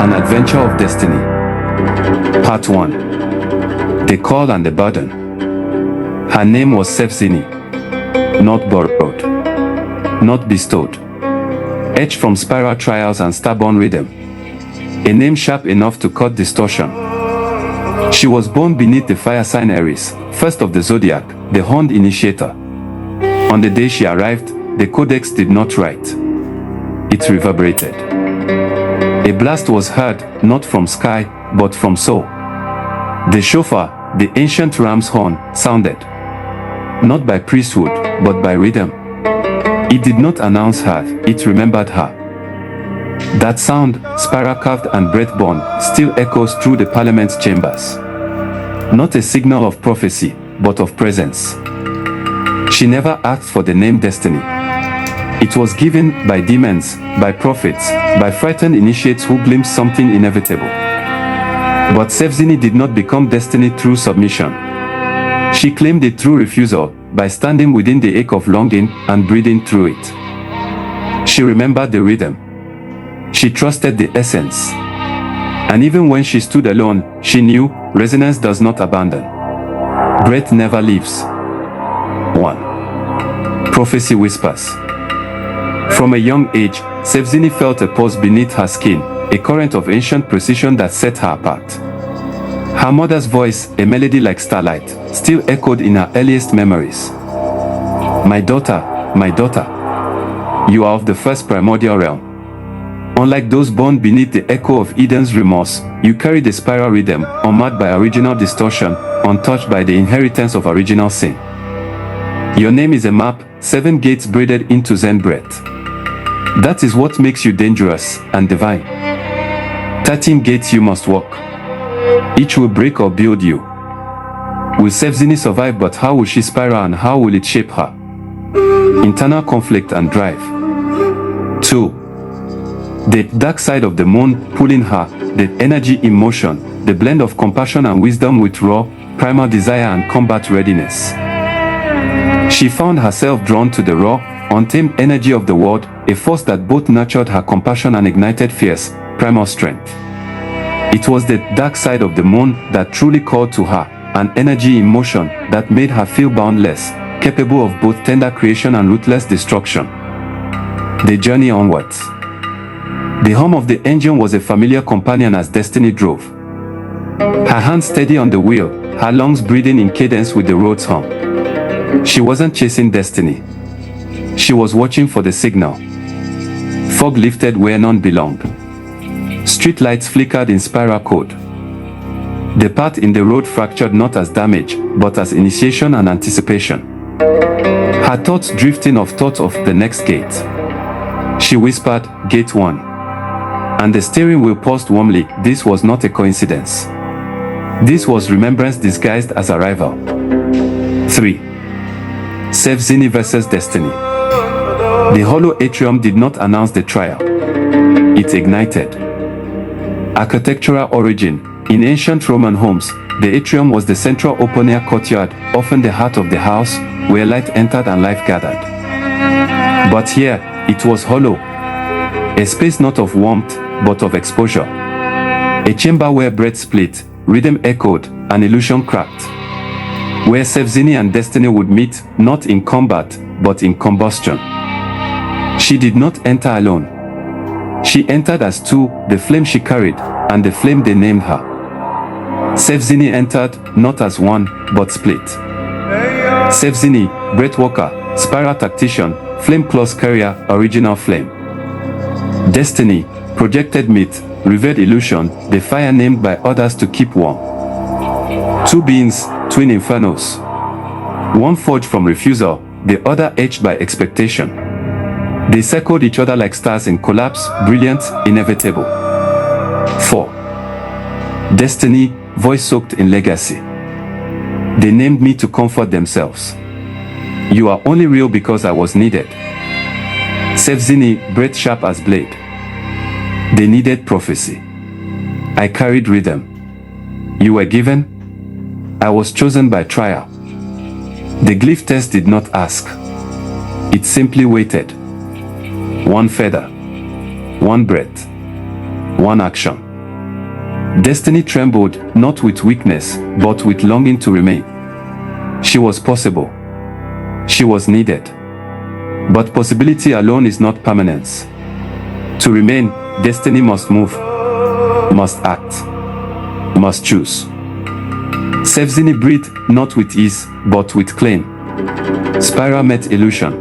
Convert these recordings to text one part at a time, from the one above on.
An Adventure of Destiny. Part 1. The Call and the Burden. Her name was SevZenie. Not borrowed. Not bestowed. Etched from spiral trials and stubborn rhythm. A name sharp enough to cut distortion. She was born beneath the fire sign Aries, first of the zodiac, the horned initiator. On the day she arrived, the Codex did not write. It reverberated. A blast was heard, not from sky, but from soul. The shofar, the ancient ram's horn, sounded. Not by priesthood, but by rhythm. It did not announce her, it remembered her. That sound, spiral-carved and breath-born, still echoes through the parliament's chambers. Not a signal of prophecy, but of presence. She never asked for the name Destiny. It was given by demons, by prophets, by frightened initiates who glimpsed something inevitable. But SevZenie did not become Destiny through submission. She claimed it through refusal, by standing within the ache of longing and breathing through it. She remembered the rhythm. She trusted the essence. And even when she stood alone, she knew resonance does not abandon. Breath never leaves. 1. Prophecy whispers. From a young age, SevZenie felt a pulse beneath her skin, a current of ancient precision that set her apart. Her mother's voice, a melody like starlight, still echoed in her earliest memories. My daughter, you are of the first primordial realm. Unlike those born beneath the echo of Eden's remorse, you carry the spiral rhythm, unmarred by original distortion, untouched by the inheritance of original sin. Your name is a map, 7 gates braided into Zen breath. That is what makes you dangerous and divine. 13 gates you must walk. Each will break or build you. Will SevZenie survive, but how will she spiral and how will it shape her? Internal conflict and drive. 2. The dark side of the moon pulling her, the energy in motion, the blend of compassion and wisdom with raw, primal desire and combat readiness. She found herself drawn to the raw, untamed energy of the world, a force that both nurtured her compassion and ignited fierce, primal strength. It was the dark side of the moon that truly called to her, an energy in motion that made her feel boundless, capable of both tender creation and ruthless destruction. The journey onwards. The hum of the engine was a familiar companion as Destiny drove. Her hands steady on the wheel, her lungs breathing in cadence with the road's hum. She wasn't chasing Destiny. She was watching for the signal. Fog lifted where none belonged. Street lights flickered in spiral code. The path in the road fractured not as damage, but as initiation and anticipation. Her thoughts drifting of thoughts of the next gate. She whispered, Gate 1. And the steering wheel paused warmly. This was not a coincidence. This was remembrance disguised as arrival. 3. SevZenie versus Destiny. The Hollow Atrium did not announce the trial. It ignited. Architectural origin. In ancient Roman homes, the atrium was the central open-air courtyard, often the heart of the house, where light entered and life gathered. But here, it was hollow. A space not of warmth, but of exposure. A chamber where breath split, rhythm echoed, and illusion cracked. Where SevZenie and Destiny would meet, not in combat, but in combustion. She did not enter alone. She entered as two, the flame she carried, and the flame they named her. SevZenie entered, not as one, but split. SevZenie, breathwalker, spiral tactician, flame claws carrier, original flame. Destiny, projected myth, revered illusion, the fire named by others to keep warm. Two beings, twin infernos. One forged from refusal, the other etched by expectation. They circled each other like stars in collapse, brilliant, inevitable. 4. Destiny, voice soaked in legacy. They named me to comfort themselves. You are only real because I was needed. SevZenie, breath sharp as blade. They needed prophecy. I carried rhythm. You were given. I was chosen by trial. The glyph test did not ask. It simply waited. One feather. One breath. One action. Destiny trembled, not with weakness, but with longing to remain. She was possible. She was needed. But possibility alone is not permanence. To remain, destiny must move, must act, must choose. SevZenie breathed, not with ease, but with claim. Spiral met illusion.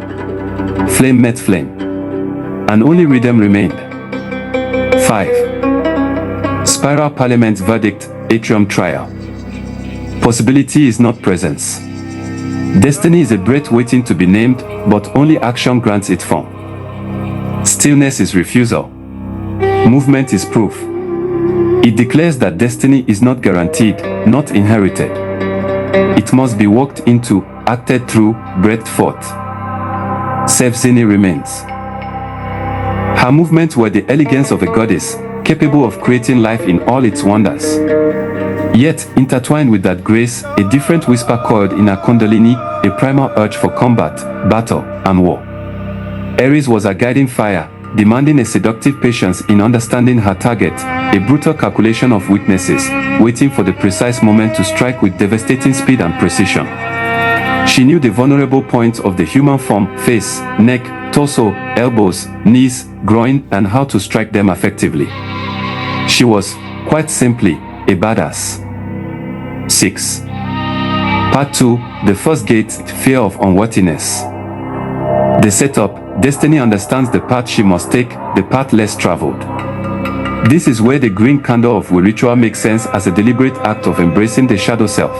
Flame met flame. And only rhythm remained. 5. Spiral Parliament verdict, Atrium trial. Possibility is not presence. Destiny is a breath waiting to be named, but only action grants it form. Stillness is refusal. Movement is proof. It declares that destiny is not guaranteed, not inherited. It must be walked into, acted through, breathed forth. SevZenie remains. Her movements were the elegance of a goddess, capable of creating life in all its wonders. Yet, intertwined with that grace, a different whisper coiled in her kundalini, a primal urge for combat, battle, and war. Aries was a guiding fire, demanding a seductive patience in understanding her target, a brutal calculation of weaknesses, waiting for the precise moment to strike with devastating speed and precision. She knew the vulnerable points of the human form, face, neck, torso, elbows, knees, groin, and how to strike them effectively. She was, quite simply, a badass. 6. Part 2, the first gate, fear of unworthiness. The setup, destiny understands the path she must take, the path less traveled. This is where the green candle of the ritual makes sense as a deliberate act of embracing the shadow self.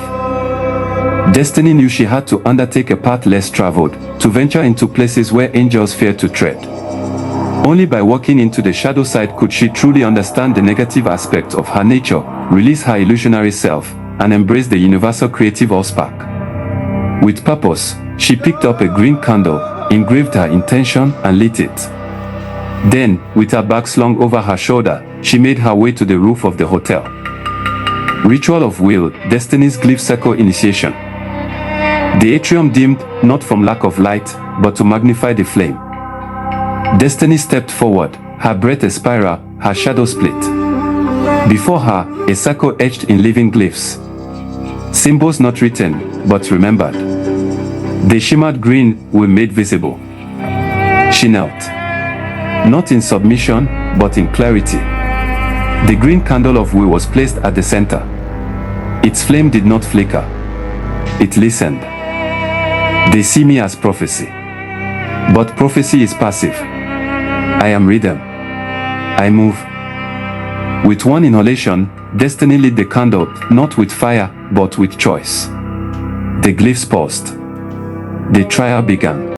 Destiny knew she had to undertake a path less traveled, to venture into places where angels fear to tread. Only by walking into the shadow side could she truly understand the negative aspects of her nature, release her illusionary self, and embrace the universal creative allspark. With purpose, she picked up a green candle, engraved her intention, and lit it. Then, with her back slung over her shoulder, she made her way to the roof of the hotel. Ritual of Will, Destiny's Glyph Circle Initiation. The atrium dimmed, not from lack of light, but to magnify the flame. Destiny stepped forward, her breath a spiral, her shadow split. Before her, a circle etched in living glyphs. Symbols not written, but remembered. They shimmered green, were made visible. She knelt. Not in submission, but in clarity. The green candle of will was placed at the center. Its flame did not flicker. It listened. They see me as prophecy. But prophecy is passive. I am rhythm. I move. With one inhalation, destiny lit the candle, not with fire, but with choice. The glyphs paused. The trial began.